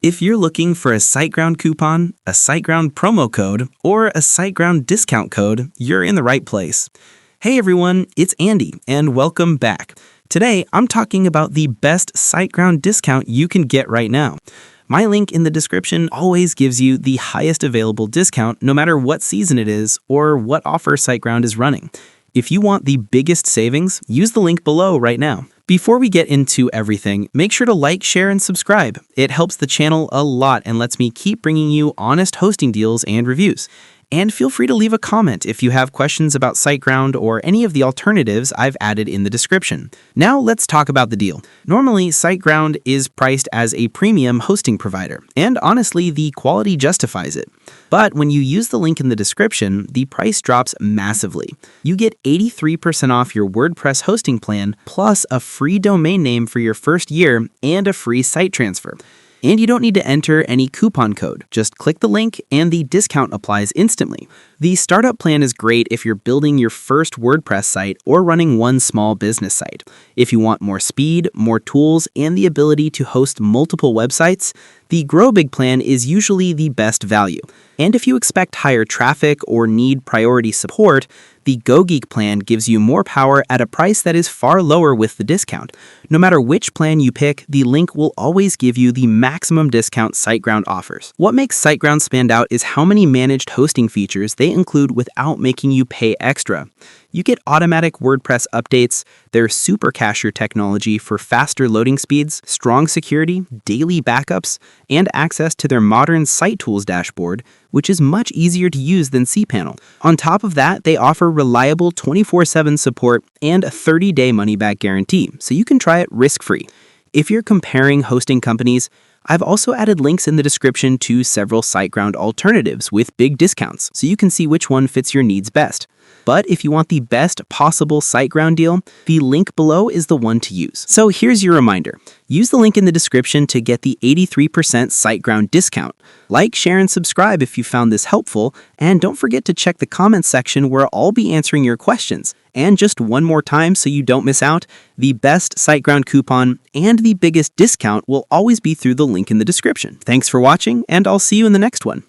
If you're looking for a SiteGround coupon, a SiteGround promo code, or a SiteGround discount code, you're in the right place. Hey everyone, it's Andy, and welcome back. Today, I'm talking about the best SiteGround discount you can get right now. My link in the description always gives you the highest available discount no matter what season it is or what offer SiteGround is running. If you want the biggest savings, use the link below right now. Before we get into everything, make sure to like, share, and subscribe. It helps the channel a lot and lets me keep bringing you honest hosting deals and reviews. And feel free to leave a comment if you have questions about SiteGround or any of the alternatives I've added in the description. Now let's talk about the deal. Normally, SiteGround is priced as a premium hosting provider, and honestly, the quality justifies it. But when you use the link in the description, the price drops massively. You get 83% off your WordPress hosting plan, plus a free domain name for your first year and a free site transfer. And you don't need to enter any coupon code. Just click the link and the discount applies instantly. The startup plan is great if you're building your first WordPress site or running one small business site. If you want more speed, more tools, and the ability to host multiple websites, the GrowBig plan is usually the best value. And if you expect higher traffic or need priority support, the GoGeek plan gives you more power at a price that is far lower with the discount. No matter which plan you pick, the link will always give you the maximum discount SiteGround offers. What makes SiteGround stand out is how many managed hosting features they include without making you pay extra. You get automatic WordPress updates, their SuperCacher technology for faster loading speeds, strong security, daily backups, and access to their modern Site Tools dashboard, which is much easier to use than cPanel. On top of that, they offer reliable 24/7 support and a 30-day money-back guarantee, so you can try it risk-free. If you're comparing hosting companies, I've also added links in the description to several SiteGround alternatives with big discounts, so you can see which one fits your needs best. But if you want the best possible SiteGround deal, the link below is the one to use. So here's your reminder. Use the link in the description to get the 83% SiteGround discount. Like, share, and subscribe if you found this helpful, and don't forget to check the comments section where I'll be answering your questions. And just one more time so you don't miss out, the best SiteGround coupon and the biggest discount will always be through the link in the description. Thanks for watching, and I'll see you in the next one.